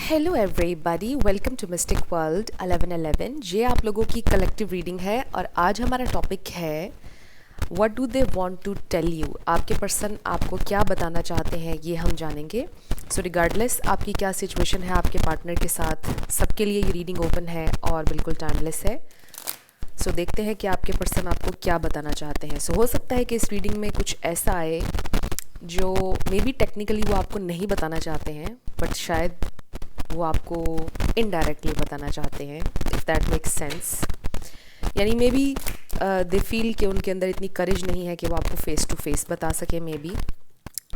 Hello everybody, welcome to mystic world 1111। ये आप लोगों की कलेक्टिव रीडिंग है और आज हमारा टॉपिक है what do they want to tell you. आपके पर्सन आपको क्या बताना चाहते हैं ये हम जानेंगे। सो रिगार्डलेस आपकी क्या सिचुएशन है आपके पार्टनर के साथ, सबके लिए ये रीडिंग ओपन है और बिल्कुल टाइमलेस है। सो देखते हैं कि आपके पर्सन आपको क्या बताना चाहते हैं। सो हो सकता है कि इस रीडिंग में कुछ ऐसा आए जो मे बी टेक्निकली वो आपको नहीं बताना चाहते हैं, बट शायद वो आपको इनडायरेक्टली बताना चाहते हैं, इफ़ दैट मेक्स सेंस। यानी मे बी दे फील कि उनके अंदर इतनी करेज नहीं है कि वो आपको फेस टू फेस बता सके may be,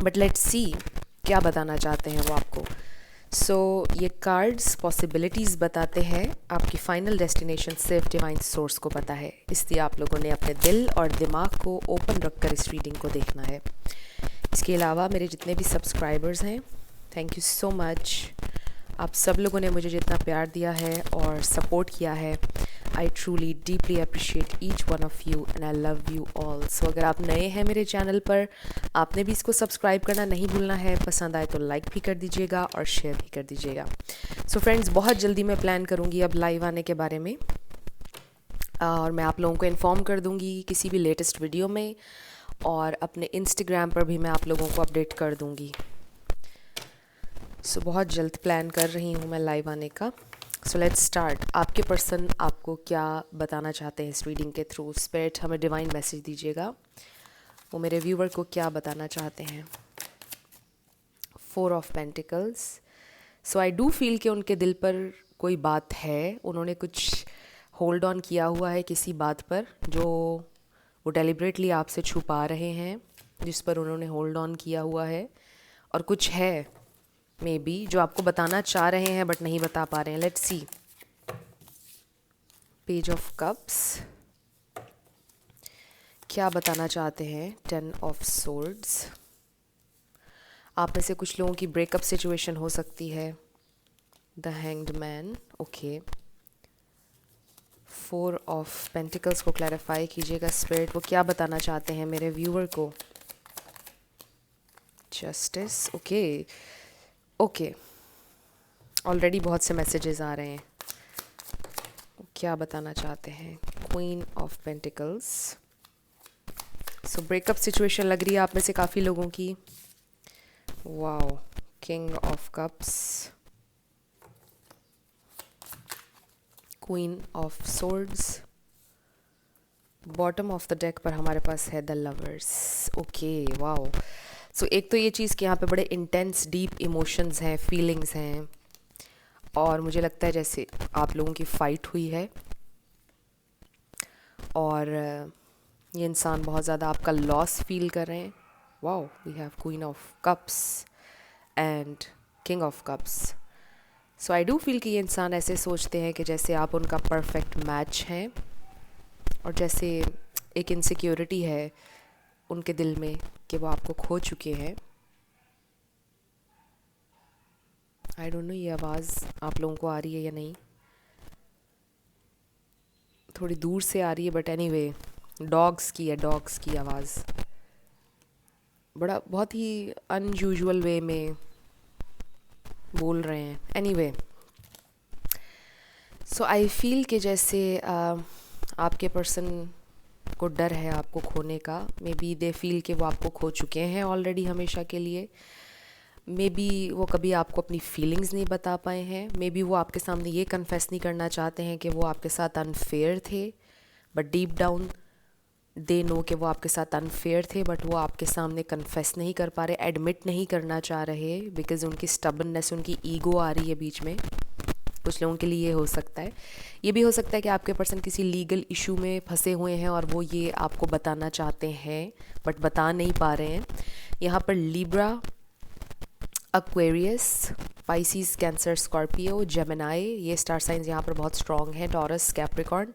but let's see क्या बताना चाहते हैं वो आपको। सो ये कार्ड्स पॉसिबिलिटीज़ बताते हैं, आपकी फाइनल डेस्टिनेशन सिर्फ डिवाइन सोर्स को पता है, इसलिए आप लोगों ने अपने दिल और दिमाग को ओपन रखकर इस रीडिंग को देखना है। इसके अलावा मेरे जितने भी सब्सक्राइबर्स हैं, थैंक यू सो मच। आप सब लोगों ने मुझे जितना प्यार दिया है और सपोर्ट किया है, I truly deeply appreciate each one of you and I love you all. So अगर आप नए हैं मेरे चैनल पर, आपने भी इसको सब्सक्राइब करना नहीं भूलना है। पसंद आए तो लाइक भी कर दीजिएगा और शेयर भी कर दीजिएगा। सो फ्रेंड्स, बहुत जल्दी मैं प्लान करूँगी अब लाइव आने के बारे में, और मैं आप लोगों को इन्फॉर्म कर दूँगी किसी भी लेटेस्ट वीडियो में, और अपने इंस्टाग्राम पर भी मैं आप लोगों को अपडेट कर दूँगी। सो बहुत जल्द प्लान कर रही हूँ मैं लाइव आने का। So let's start. आपके पर्सन आपको क्या बताना चाहते हैं इस रीडिंग के थ्रू। स्पिरिट हमें डिवाइन मैसेज दीजिएगा, वो मेरे व्यूवर को क्या बताना चाहते हैं। 4 of pentacles. So I do feel कि उनके दिल पर कोई बात है, उन्होंने कुछ होल्ड ऑन किया हुआ है किसी बात पर जो वो डेलिबरेटली आपसे छुपा रहे हैं, जिस पर उन्होंने होल्ड ऑन किया हुआ है, और कुछ है मे बी जो आपको बताना चाह रहे हैं बट नहीं बता पा रहे हैं। Let's see. Page of cups, क्या बताना चाहते हैं। 10 ऑफ सोर्ड्स। आप में से कुछ लोगों की ब्रेकअप सिचुएशन हो सकती है। The hanged man, okay. 4 of pentacles को क्लैरिफाई कीजिएगा स्पिरिट, वो क्या बताना चाहते हैं मेरे व्यूअर को। जस्टिस, ओके ओके, ऑलरेडी बहुत से मैसेजेस आ रहे हैं। क्या बताना चाहते हैं। Queen of pentacles. So breakup situation लग रही है आप में से काफ़ी लोगों की। Wow. King of cups, queen of swords. Bottom of the deck पर हमारे पास है द लवर्स, ओके। वाओ। सो एक तो ये चीज़ कि यहाँ पे बड़े इंटेंस डीप इमोशंस हैं, फीलिंग्स हैं, और मुझे लगता है जैसे आप लोगों की फ़ाइट हुई है और ये इंसान बहुत ज़्यादा आपका लॉस फील कर रहे हैं। Wow, we have queen of cups and king of cups. So I do feel कि ये इंसान ऐसे सोचते हैं कि जैसे आप उनका परफेक्ट मैच हैं, और जैसे एक इनसिक्योरिटी है उनके दिल में कि वो आपको खो चुके हैं। आई डोंट नो ये आवाज़ आप लोगों को आ रही है या नहीं, थोड़ी दूर से आ रही है, बट एनीवे डॉग्स की है, डॉग्स की आवाज़। बहुत ही अनयूजुअल वे में बोल रहे हैं। एनीवे, सो आई फील कि जैसे आपके पर्सन को डर है आपको खोने का। मे बी दे फील कि वो आपको खो चुके हैं ऑलरेडी हमेशा के लिए। मे बी वो कभी आपको अपनी फीलिंग्स नहीं बता पाए हैं। मे बी वो आपके सामने ये कन्फेस नहीं करना चाहते हैं कि वो आपके साथ अनफेयर थे, but deep down they know कि वो आपके साथ अनफेयर थे, बट वो आपके सामने कन्फेस नहीं कर पा रहे, एडमिट नहीं करना चाह रहे, बिकॉज उनकी स्टबननेस, उनकी ईगो आ रही है बीच में। कुछ लोगों के लिए ये हो सकता है। ये भी हो सकता है कि आपके पर्सन किसी लीगल इशू में फंसे हुए हैं और वो ये आपको बताना चाहते हैं बट बता नहीं पा रहे हैं। यहाँ पर Libra, Aquarius, Pisces, cancer, Scorpio, Gemini, ये स्टार साइंस यहाँ पर बहुत स्ट्रॉन्ग है। Taurus, Capricorn.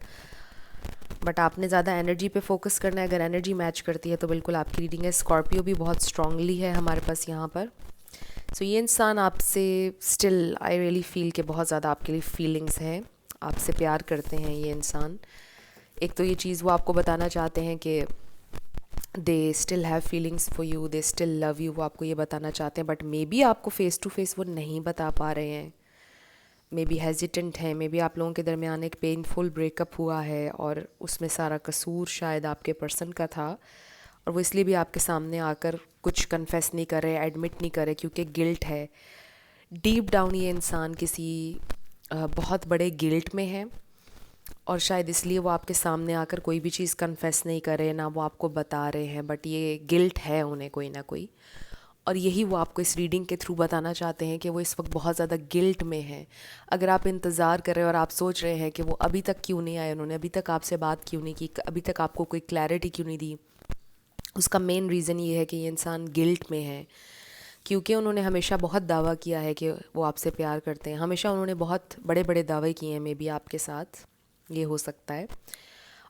बट आपने ज़्यादा एनर्जी पे फोकस करना है। अगर एनर्जी मैच करती है तो बिल्कुल आपकी रीडिंग है। स्कॉर्पियो भी बहुत स्ट्रांगली है हमारे पास यहाँ पर। सो ये इंसान आपसे स्टिल आई रियली फील कि बहुत ज़्यादा आपके लिए फीलिंग्स हैं, आपसे प्यार करते हैं ये इंसान। एक तो ये चीज़ वो आपको बताना चाहते हैं कि दे still have feelings for you, they still love you, वो आपको ये बताना चाहते हैं, बट मे बी आपको फ़ेस टू फेस वो नहीं बता पा रहे हैं। मे बी हेजिटेंट हैं, मे बी आप लोगों के दरमियान एक पेनफुल ब्रेकअप हुआ है और उसमें सारा कसूर शायद आपके पर्सन का था, और वो इसलिए भी आपके सामने आकर कुछ कन्फेस नहीं करे, एडमिट नहीं करे, क्योंकि गिल्ट है। डीप डाउन ये इंसान किसी बहुत बड़े गिल्ट में है, और शायद इसलिए वो आपके सामने आकर कोई भी चीज़ कन्फेस नहीं करे, ना वो आपको बता रहे हैं, बट ये गिल्ट है उन्हें कोई ना कोई। और यही वो आपको इस रीडिंग के थ्रू बताना चाहते हैं कि वो इस वक्त बहुत ज़्यादा गिल्ट में है। अगर आप इंतज़ार कर रहे हैं और आप सोच रहे हैं कि वो अभी तक क्यों नहीं आए, उन्होंने अभी तक आपसे बात क्यों नहीं की, अभी तक आपको कोई क्लैरिटी क्यों नहीं दी, उसका मेन रीज़न ये है कि ये इंसान गिल्ट में है। क्योंकि उन्होंने हमेशा बहुत दावा किया है कि वो आपसे प्यार करते हैं, हमेशा उन्होंने बहुत बड़े बड़े दावे किए हैं, मे बी आपके साथ ये हो सकता है।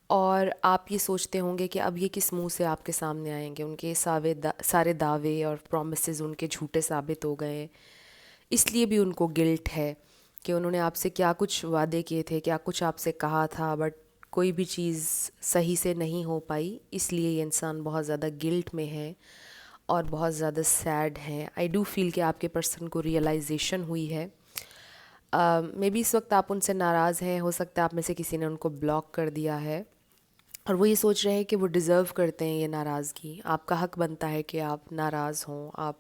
और आप ये सोचते होंगे कि अब ये किस मुंह से आपके सामने आएंगे, उनके सारे दावे और प्रॉमिसेस उनके झूठे साबित हो गए। इसलिए भी उनको गिल्ट है कि उन्होंने आपसे क्या कुछ वादे किए थे, क्या कुछ आपसे कहा था, बट कोई भी चीज़ सही से नहीं हो पाई। इसलिए ये इंसान बहुत ज़्यादा गिल्ट में है और बहुत ज़्यादा सैड है। आई डू फील कि आपके पर्सन को रियलाइजेशन हुई है। मे बी इस वक्त आप उनसे नाराज़ हैं, हो सकता है आप में से किसी ने उनको ब्लॉक कर दिया है, और वो ये सोच रहे हैं कि वो डिज़र्व करते हैं ये नाराज़गी। आपका हक बनता है कि आप नाराज़ हों, आप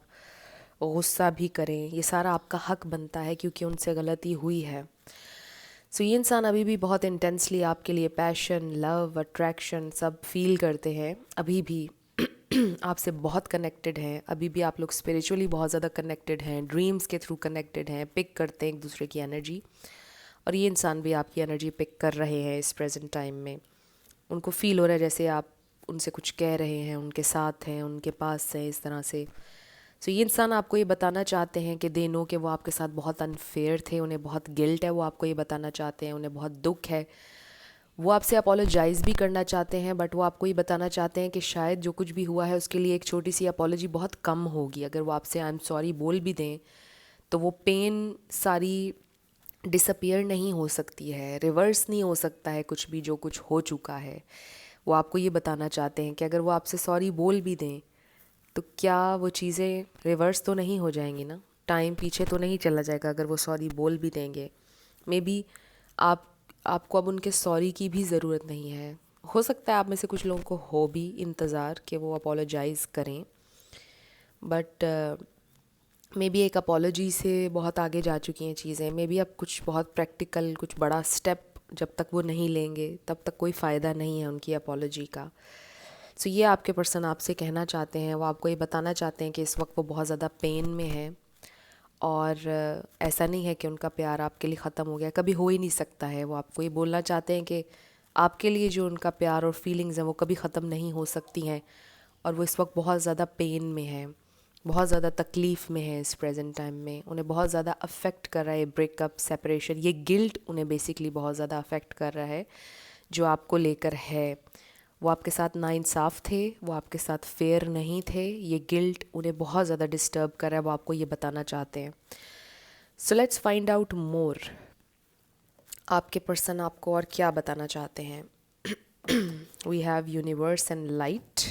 गुस्सा भी करें, ये सारा आपका हक बनता है क्योंकि उनसे गलती हुई है। सो ये इंसान अभी भी बहुत इंटेंसली आपके लिए पैशन, लव, अट्रैक्शन सब फील करते हैं, अभी भी आपसे बहुत कनेक्टेड हैं, अभी भी आप लोग स्पिरिचुअली बहुत ज़्यादा कनेक्टेड हैं, ड्रीम्स के थ्रू कनेक्टेड हैं, पिक करते हैं एक दूसरे की एनर्जी, और ये इंसान भी आपकी एनर्जी पिक कर रहे हैं इस प्रेजेंट टाइम में। उनको फ़ील हो रहा है जैसे आप उनसे कुछ कह रहे हैं, उनके साथ हैं, उनके पास हैं, इस तरह से। सो ये इंसान आपको ये बताना चाहते हैं कि दे नो कि वो आपके साथ बहुत अनफेयर थे, उन्हें बहुत गिल्ट है, वो आपको ये बताना चाहते हैं, उन्हें बहुत दुख है। वो आपसे अपोलोजाइज़ भी करना चाहते हैं, बट वो आपको ये बताना चाहते हैं कि शायद जो कुछ भी हुआ है उसके लिए एक छोटी सी अपोलॉजी बहुत कम होगी। अगर वो आपसे आई एम सॉरी बोल भी दें तो वो पेन सारी डिसअपियर नहीं हो सकती है, रिवर्स नहीं हो सकता है कुछ भी जो कुछ हो चुका है। वो आपको ये बताना चाहते हैं कि अगर वो आपसे सॉरी बोल भी दें तो क्या वो चीज़ें रिवर्स तो नहीं हो जाएंगी ना, टाइम पीछे तो नहीं चला जाएगा अगर वो सॉरी बोल भी देंगे। मे बी आपको अब उनके सॉरी की भी ज़रूरत नहीं है। हो सकता है आप में से कुछ लोगों को हो भी इंतज़ार कि वो अपोलोजाइज़ करें, बट मे बी एक अपोलॉजी से बहुत आगे जा चुकी हैं चीज़ें। मे बी अब कुछ बहुत प्रैक्टिकल, कुछ बड़ा स्टेप जब तक वो नहीं लेंगे तब तक कोई फ़ायदा नहीं है उनकी अपोलॉजी का। सो ये आपके पर्सन आपसे कहना चाहते हैं, वो आपको ये बताना चाहते हैं कि इस वक्त वो बहुत ज़्यादा पेन में है, और ऐसा नहीं है कि उनका प्यार आपके लिए ख़त्म हो गया, कभी हो ही नहीं सकता है। वो आपको ये बोलना चाहते हैं कि आपके लिए जो उनका प्यार और फीलिंग्स हैं वो कभी ख़त्म नहीं हो सकती हैं, और वो इस वक्त बहुत ज़्यादा पेन में है, बहुत ज़्यादा तकलीफ़ में है। इस प्रेजेंट टाइम में उन्हें बहुत ज़्यादा अफेक्ट कर रहा है ब्रेकअप, सेपरेशन, ये गिल्ट उन्हें बेसिकली बहुत ज़्यादा अफेक्ट कर रहा है जो आपको लेकर है। वो आपके साथ नाइंसाफ़ थे, वो आपके साथ फेयर नहीं थे, ये गिल्ट उन्हें बहुत ज़्यादा डिस्टर्ब कर रहा है, वो आपको ये बताना चाहते हैं। So let's find out more, आपके पर्सन आपको और क्या बताना चाहते हैं। We have universe and light.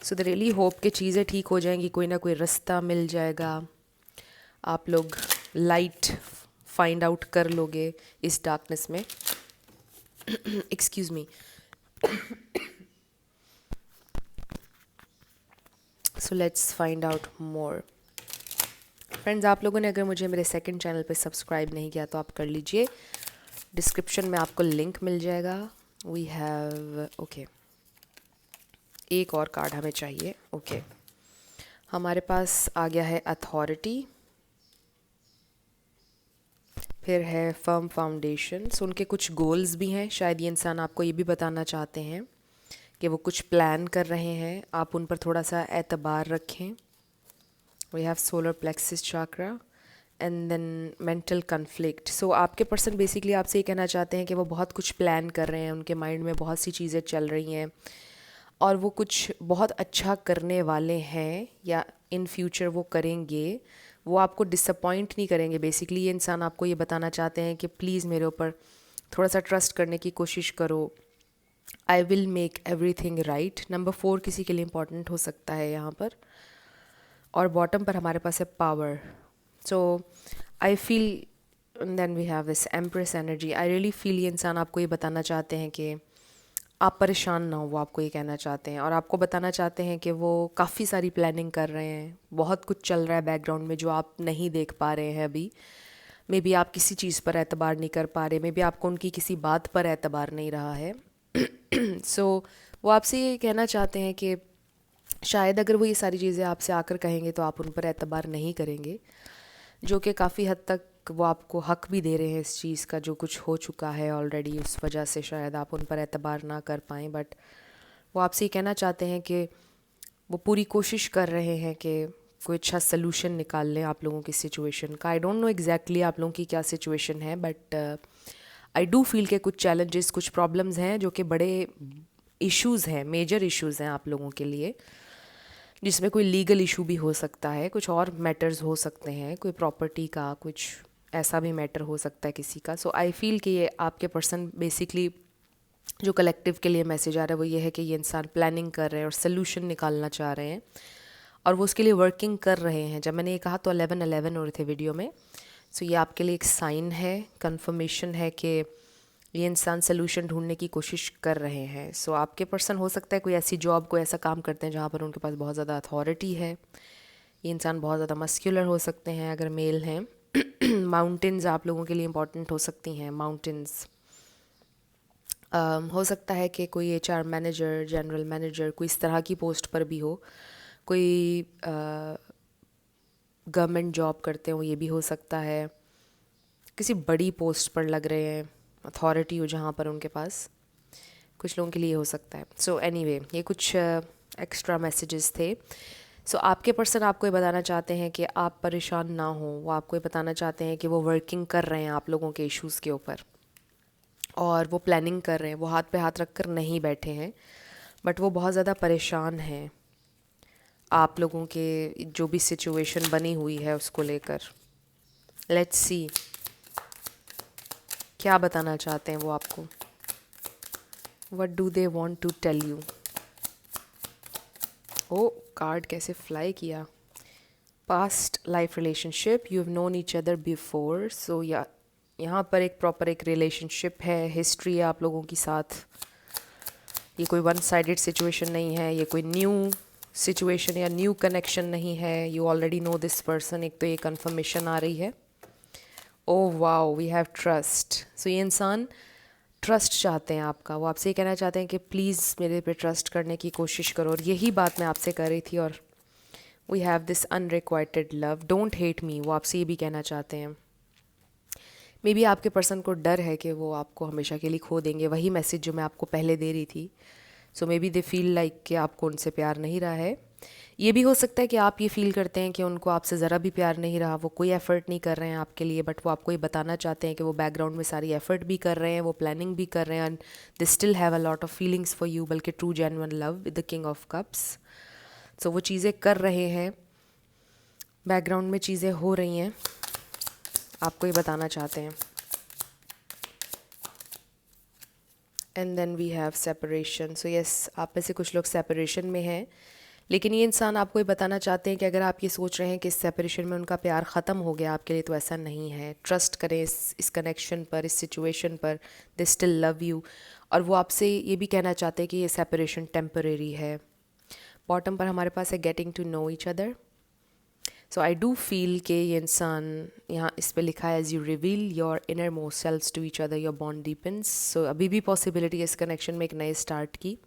So they really hope कि चीज़ें ठीक हो जाएंगी, कोई ना कोई रास्ता मिल जाएगा, आप लोग लाइट फाइंड आउट कर लोगे इस डार्कनेस में। Excuse me. So let's find out more. Friends, आप लोगों ने अगर मुझे मेरे सेकंड चैनल पे सब्सक्राइब नहीं किया तो आप कर लीजिए, डिस्क्रिप्शन में आपको लिंक मिल जाएगा। वी हैव ओके, एक और कार्ड हमें चाहिए। ओके, हमारे पास आ गया है अथॉरिटी, फिर है फर्म फाउंडेशन। सो उनके कुछ गोल्स भी हैं, शायद ये इंसान आपको ये भी बताना चाहते हैं कि वो कुछ प्लान कर रहे हैं, आप उन पर थोड़ा सा एतबार रखें। We have solar plexus chakra and then mental conflict. So आपके पर्सन बेसिकली आपसे ये कहना चाहते हैं कि वो बहुत कुछ प्लान कर रहे हैं, उनके माइंड में बहुत सी चीज़ें चल रही हैं और वो कुछ बहुत अच्छा करने वाले हैं या इन फ्यूचर वो करेंगे, वो आपको डिसअपॉइंट नहीं करेंगे। बेसिकली ये इंसान आपको ये बताना चाहते हैं कि प्लीज़ मेरे ऊपर थोड़ा सा ट्रस्ट करने की कोशिश करो, I will make everything right. Number 4 किसी के लिए इम्पॉर्टेंट हो सकता है यहाँ पर, और बॉटम पर हमारे पास है power. So I feel then we have this empress energy. I really feel ये इंसान आपको ये बताना चाहते हैं कि आप परेशान ना हो, वो आपको ये कहना चाहते हैं और आपको बताना चाहते हैं कि वो काफ़ी सारी प्लानिंग कर रहे हैं, बहुत कुछ चल रहा है बैकग्राउंड में जो आप नहीं देख पा रहे हैं अभी। मे बी आप किसी चीज़ पर एतबार नहीं कर पा रहे, मे बी आपको उनकी किसी बात पर एतबार नहीं रहा है। सो वो आपसे ये कहना चाहते हैं कि शायद अगर वो ये सारी चीज़ें आपसे आकर कहेंगे तो आप उन पर एतबार नहीं करेंगे, जो कि काफ़ी हद तक वो आपको हक भी दे रहे हैं इस चीज़ का, जो कुछ हो चुका है ऑलरेडी उस वजह से शायद आप उन पर एतबार ना कर पाएँ। बट वो आपसे ये कहना चाहते हैं कि वो पूरी कोशिश कर रहे हैं कि कोई अच्छा सलूशन निकाल लें आप लोगों की सिचुएशन का। आई डोंट नो एग्जैक्टली आप लोगों की क्या सिचुएशन है, बट आई डू फील के कुछ चैलेंजेस, कुछ प्रॉब्लम्स हैं जो कि बड़े इश्यूज़ हैं, मेजर इश्यूज़ हैं आप लोगों के लिए, जिसमें कोई लीगल इशू भी हो सकता है, कुछ और मैटर्स हो सकते हैं, कोई प्रॉपर्टी का कुछ ऐसा भी मैटर हो सकता है किसी का। सो आई फील कि ये आपके पर्सन बेसिकली जो कलेक्टिव के लिए मैसेज आ रहा है वो ये है कि ये इंसान प्लानिंग कर रहे हैं और सल्यूशन निकालना चाह रहे हैं और वो उसके लिए वर्किंग कर रहे हैं। जब मैंने ये कहा तो 11-11 हो रहे थे वीडियो में। सो ये आपके लिए एक साइन है, कंफर्मेशन है कि ये इंसान सलूशन ढूंढने की कोशिश कर रहे हैं। सो आपके पर्सन हो सकता है कोई ऐसी जॉब, कोई ऐसा काम करते हैं जहाँ पर उनके पास बहुत ज़्यादा अथॉरिटी है। ये इंसान बहुत ज़्यादा मस्क्यूलर हो सकते हैं अगर मेल हैं। माउंटेन्स आप लोगों के लिए इंपॉर्टेंट हो सकती हैं, माउंटेन्स। हो सकता है कि कोई एचआर मैनेजर, जनरल मैनेजर, कोई इस तरह की पोस्ट पर भी हो, कोई गवर्नमेंट जॉब करते हो, ये भी हो सकता है। किसी बड़ी पोस्ट पर लग रहे हैं, अथॉरिटी हो जहाँ पर उनके पास, कुछ लोगों के लिए हो सकता है। सो एनीवे, ये कुछ एक्स्ट्रा मैसेजेस थे। सो आपके पर्सन आपको ये बताना चाहते हैं कि आप परेशान ना हो। वो आपको ये बताना चाहते हैं कि वो वर्किंग कर रहे हैं आप लोगों के इश्यूज़ के ऊपर और वो प्लानिंग कर रहे हैं, वो हाथ पे हाथ रख कर नहीं बैठे हैं, बट वो बहुत ज़्यादा परेशान हैं आप लोगों के जो भी सिचुएशन बनी हुई है उसको लेकर। लेट्स सी क्या बताना चाहते हैं वो आपको। What do they want to tell you. Oh, card कैसे फ्लाई किया। Past life relationship, you have known each other before. So यहाँ पर एक प्रॉपर एक रिलेशनशिप है, हिस्ट्री है आप लोगों की साथ। ये कोई वन साइडेड सिचुएशन नहीं है, ये कोई न्यू सिचुएशन या न्यू कनेक्शन नहीं है। You already know this person, एक तो ये कंफर्मेशन आ रही है। Oh wow, we have trust. So ये इंसान ट्रस्ट चाहते हैं आपका। वो आपसे ये कहना चाहते हैं कि प्लीज़ मेरे पे ट्रस्ट करने की कोशिश करो, और यही बात मैं आपसे कर रही थी। और we have this unrequited love, don't hate me, वो आपसे ये भी कहना चाहते हैं। मे बी आपके पर्सन को डर है कि वो आपको हमेशा के लिए खो देंगे, वही मैसेज जो मैं आपको पहले दे रही थी। So maybe they feel like कि आपको उनसे प्यार नहीं रहा है। ये भी हो सकता है कि आप ये फील करते हैं कि उनको आपसे ज़रा भी प्यार नहीं रहा, वो कोई एफ़र्ट नहीं कर रहे हैं आपके लिए, बट वो आपको ये बताना चाहते हैं कि वो बैकग्राउंड में सारी एफ़र्ट भी कर रहे हैं, वो प्लानिंग भी कर रहे हैं, and they still have a lot of feelings for you, बल्कि true genuine love with the king of cups. So वो चीज़ें कर रहे हैं, बैकग्राउंड में चीज़ें हो रही हैं, आपको ये बताना चाहते हैं। And then we have separation. So yes, आप में से कुछ लोग सेपरेशन में हैं, लेकिन ये इंसान आपको ये बताना चाहते हैं कि अगर आप ये सोच रहे हैं कि इस सेपरेशन में उनका प्यार ख़त्म हो गया आपके लिए, तो ऐसा नहीं है। ट्रस्ट करें इस कनेक्शन पर, इस सिचुएशन पर, दे स्टिल लव यू। और वो आपसे ये भी कहना चाहते हैं कि ये सेपरेशन टेम्परेरी है। बॉटम पर हमारे पास है getting to know each other. So I do feel कि ये इंसान, यहाँ इस पे लिखा है as you reveal your innermost selves to each other your bond deepens. So अभी भी पॉसिबिलिटी है इस कनेक्शन में एक नए स्टार्ट की,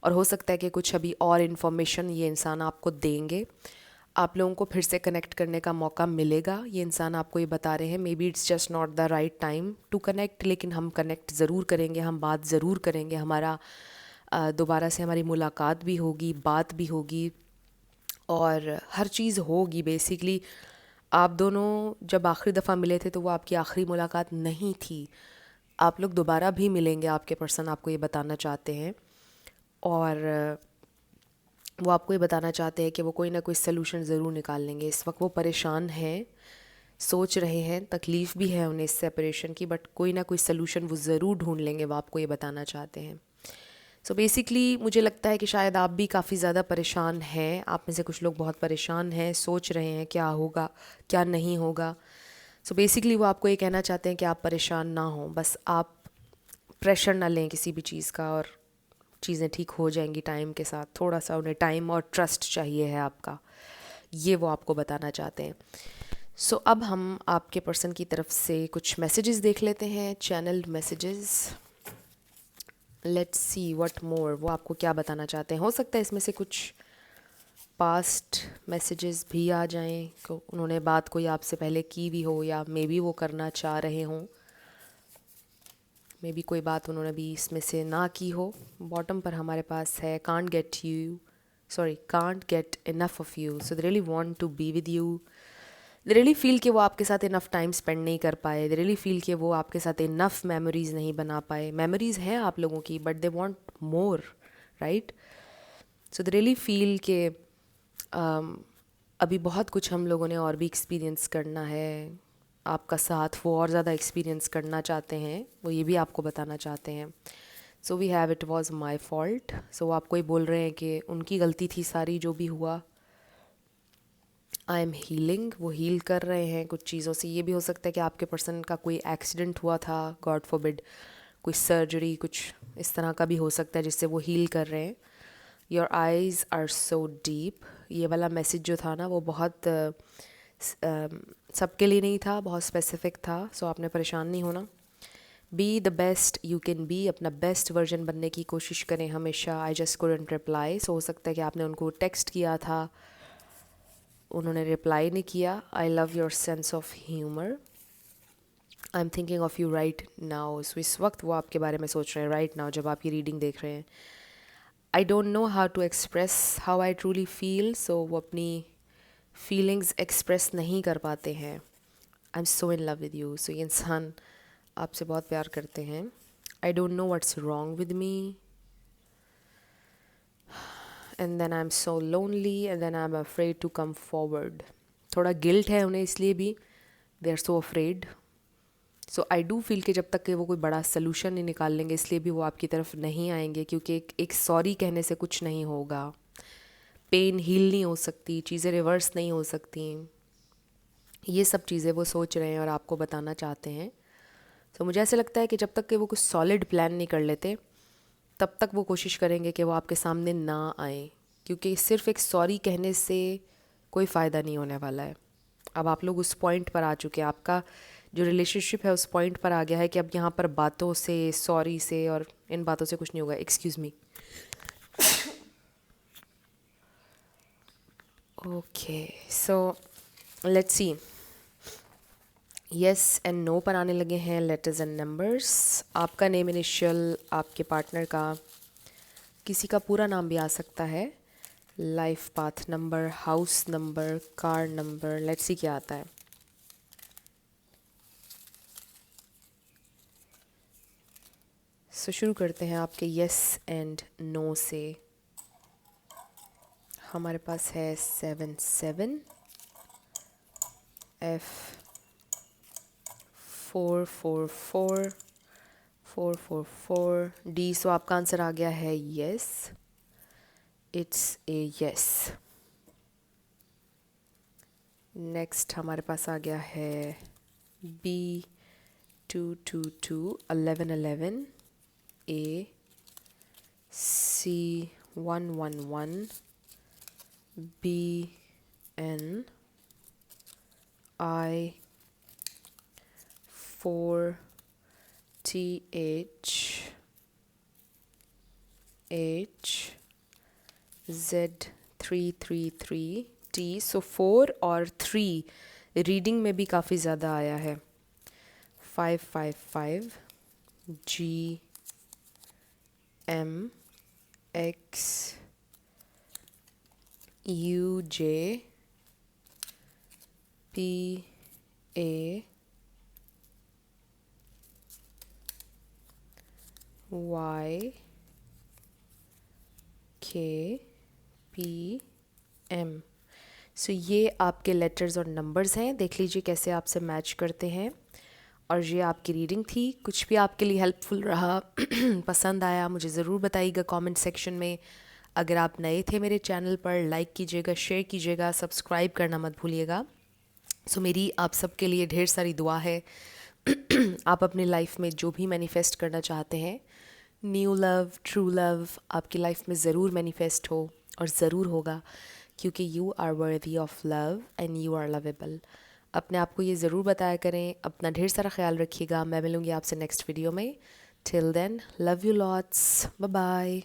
और हो सकता है कि कुछ अभी और इन्फॉर्मेशन ये इंसान आपको देंगे, आप लोगों को फिर से कनेक्ट करने का मौका मिलेगा। ये इंसान आपको ये बता रहे हैं maybe it's just not the right time to connect, लेकिन हम कनेक्ट ज़रूर करेंगे, हम बात ज़रूर करेंगे, हमारा दोबारा से हमारी मुलाकात भी होगी, बात भी होगी, और हर चीज़ होगी। बेसिकली आप दोनों जब आखिरी दफ़ा मिले थे तो वो आपकी आखिरी मुलाकात नहीं थी, आप लोग दोबारा भी मिलेंगे, आपके पर्सन आपको ये बताना चाहते हैं। और वो आपको ये बताना चाहते हैं कि वो कोई ना कोई सलूशन ज़रूर निकाल लेंगे। इस वक्त वो परेशान हैं, सोच रहे हैं, तकलीफ़ भी है उन्हें इस सेपरेशन की, बट कोई ना कोई सलूशन वो ज़रूर ढूंढ लेंगे, वो आपको ये बताना चाहते हैं। सो बेसिकली मुझे लगता है कि शायद आप भी काफ़ी ज़्यादा परेशान हैं, आप में से कुछ लोग बहुत परेशान हैं, सोच रहे हैं क्या होगा क्या नहीं होगा। सो बेसिकली वो आपको ये कहना चाहते हैं कि आप परेशान ना हो, बस आप प्रेशर ना लें किसी भी चीज़ का, और चीज़ें ठीक हो जाएंगी टाइम के साथ। थोड़ा सा उन्हें टाइम और ट्रस्ट चाहिए है आपका, ये वो आपको बताना चाहते हैं। सो अब हम आपके पर्सन की तरफ से कुछ मैसेजेस देख लेते हैं, channelled messages. Let's see what more, वो आपको क्या बताना चाहते हैं। हो सकता है इसमें से कुछ पास्ट मैसेजेस भी आ जाएं, को उन्होंने बात कोई आपसे पहले की भी हो, या मे बी वो करना चाह रहे हों, मे बी कोई बात उन्होंने भी इसमें से ना की हो। बॉटम पर हमारे पास है can't get enough of you, so they really want to be with you. They really feel कि वो आपके साथ इनफ टाइम स्पेंड नहीं कर पाए। दे रियली फील कि वो आपके साथ इनफ मेमोरीज नहीं बना पाए। मेमोरीज हैं आप लोगों की, but they want more, right. So they really feel के अभी बहुत कुछ हम लोगों ने और भी एक्सपीरियंस करना है। आपका साथ वो और ज़्यादा एक्सपीरियंस करना चाहते हैं, वो ये भी आपको बताना चाहते हैं। So we have it was my fault, so वो आपको ही बोल रहे हैं कि उनकी गलती थी सारी जो भी हुआ। आई एम हीलिंग, वो हील कर रहे हैं कुछ चीज़ों से। ये भी हो सकता है कि आपके पर्सन का कोई एक्सीडेंट हुआ था, गॉड फॉरबिड, कोई सर्जरी, कुछ इस तरह का भी हो सकता है जिससे वो हील कर रहे हैं। Your eyes are so deep, ये वाला मैसेज जो था ना वो बहुत सबके लिए नहीं था, बहुत स्पेसिफिक था। सो आपने परेशान नहीं होना। Be the best you can be, अपना बेस्ट वर्जन बनने की कोशिश करें हमेशा। आई जस्ट कुडंट रिप्लाई, सो हो सकता है कि आपने उनको टेक्स्ट किया था, उन्होंने रिप्लाई नहीं किया। I love your sense of humour, I am thinking of you right now, so इस वक्त वो आपके बारे में सोच रहे हैं राइट नाउ जब आप ये रीडिंग देख रहे हैं। I don't know how to express how I truly feel, so वो अपनी फीलिंग्स एक्सप्रेस नहीं कर पाते हैं। I am so in love with you, so ये इंसान आपसे बहुत प्यार करते हैं। I don't know what's wrong with me, and then I am so lonely, and then I am afraid to come forward. थोड़ा गिल्ट है उन्हें इसलिए भी, they are so afraid. So I do feel कि जब तक कि वो कोई बड़ा सलूशन नहीं निकाल लेंगे, इसलिए भी वो आपकी तरफ नहीं आएंगे, क्योंकि एक सॉरी कहने से कुछ नहीं होगा। पेन हील नहीं हो सकती, चीज़ें रिवर्स नहीं हो सकती, ये सब चीज़ें वो सोच रहे हैं और आपको बताना चाहते हैं। तो मुझे ऐसे लगता है कि जब तक कि वो कुछ सॉलिड प्लान नहीं कर लेते, तब तक वो कोशिश करेंगे कि वो आपके सामने ना आए, क्योंकि सिर्फ एक सॉरी कहने से कोई फ़ायदा नहीं होने वाला है। अब आप लोग उस पॉइंट पर आ चुके हैं, आपका जो रिलेशनशिप है उस पॉइंट पर आ गया है कि अब यहाँ पर बातों से, सॉरी से और इन बातों से कुछ नहीं होगा। Excuse me. Okay, so let's see. Yes and no पर आने लगे हैं लेटर्स एंड नंबर्स। आपका नेम इनिशियल, आपके पार्टनर का, किसी का पूरा नाम भी आ सकता है, life path number, house number, car number. Let's see क्या आता है। सो शुरू करते हैं आपके येस एंड नो से। हमारे पास है 77 F 444 D। सो आपका आंसर आ गया है yes, it's a yes. Next हमारे पास आ गया है B 222 1111 A C 111 B N I 4 T H H Z 333 T। सो 4 और 3 रीडिंग में भी काफ़ी ज़्यादा आया है। 555 G M X U J P A Y K P M। सो ये आपके लेटर्स और नंबर्स हैं, देख लीजिए कैसे आपसे मैच करते हैं। और ये आपकी रीडिंग थी। कुछ भी आपके लिए हेल्पफुल रहा पसंद आया, मुझे ज़रूर बताइएगा कमेंट सेक्शन में। अगर आप नए थे मेरे चैनल पर, लाइक कीजिएगा, शेयर कीजिएगा, सब्सक्राइब करना मत भूलिएगा। सो मेरी आप सबके लिए ढेर सारी दुआ है। आप अपनी लाइफ में जो भी मैनिफेस्ट करना चाहते हैं, न्यू लव, ट्रू लव, आपकी लाइफ में ज़रूर मैनिफेस्ट हो और ज़रूर होगा, क्योंकि you are worthy of love and you are lovable. अपने आप को ये ज़रूर बताया करें। अपना ढेर सारा ख्याल रखिएगा। मैं मिलूँगी आपसे नेक्स्ट वीडियो में। Till then, love you lots, bye bye.